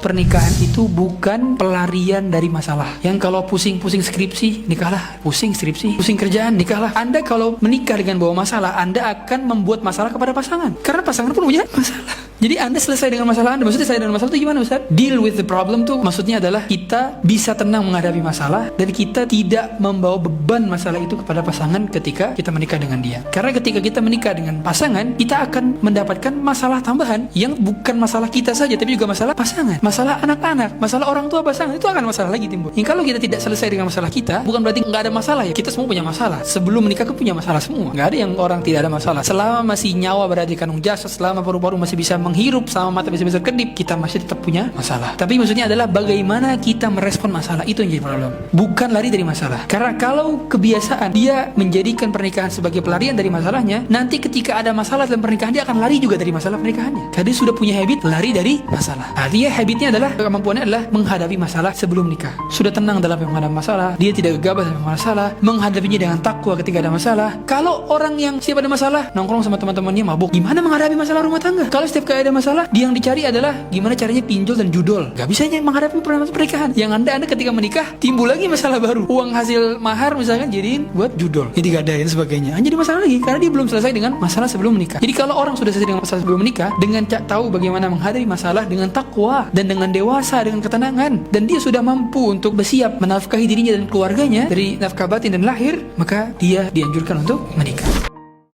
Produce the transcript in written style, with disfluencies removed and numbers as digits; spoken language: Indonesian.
pernikahan itu bukan pelarian dari masalah. Yang kalau pusing-pusing skripsi, nikahlah. Pusing skripsi, pusing kerjaan, nikahlah. Anda kalau menikah dengan bawa masalah, Anda akan membuat masalah kepada pasangan. Karena pasangan pun punya masalah. Jadi Anda selesai dengan masalah Anda. Maksudnya selesai dengan masalah itu gimana, Ustaz? Deal with the problem tuh maksudnya adalah kita bisa tenang menghadapi masalah dan kita tidak membawa beban masalah itu kepada pasangan ketika kita menikah dengan dia. Karena ketika kita menikah dengan pasangan, kita akan mendapatkan masalah tambahan yang bukan masalah kita saja, tapi juga masalah pasangan, masalah anak-anak, masalah orang tua pasangan, itu akan masalah lagi timbul. Yang kalau kita tidak selesai dengan masalah kita, bukan berarti nggak ada masalah ya. Kita semua punya masalah. Sebelum menikah kan punya masalah semua. Nggak ada yang orang tidak ada masalah. Selama masih nyawa berada di kandung jasad, selama paru-paru masih bisa menghirup, sama mata bisa berkedip, kita masih tetap punya masalah. Tapi maksudnya adalah bagaimana kita merespon masalah, itu yang jadi problem. Bukan lari dari masalah. Karena kalau kebiasaan dia menjadikan pernikahan sebagai pelarian dari masalahnya, nanti ketika ada masalah dalam pernikahan dia akan lari juga dari masalah pernikahannya. Karena dia sudah punya habit lari dari masalah. Artinya habitnya adalah, kemampuannya adalah menghadapi masalah sebelum nikah. Sudah tenang dalam menghadapi masalah, dia tidak gegabah dalam masalah, menghadapinya dengan takwa ketika ada masalah. Kalau orang yang setiap ada masalah nongkrong sama teman-temannya mabuk, gimana menghadapi masalah rumah tangga? Kalau setiap kali ada masalah, dia yang dicari adalah gimana caranya pinjol dan judol. Gak bisa menghadapi pernikahan. Yang anda ketika menikah timbul lagi masalah baru. Uang hasil mahar misalkan jadiin buat judol, jadi gadain sebagainya. Jadi masalah lagi karena dia belum selesai dengan masalah sebelum menikah. Jadi kalau orang sudah selesai dengan masalah sebelum menikah, dengan tahu bagaimana menghadapi masalah dengan takwa dan dengan dewasa, dengan ketenangan, dan dia sudah mampu untuk bersiap menafkahi dirinya dan keluarganya dari nafkah batin dan lahir, maka dia dianjurkan untuk menikah.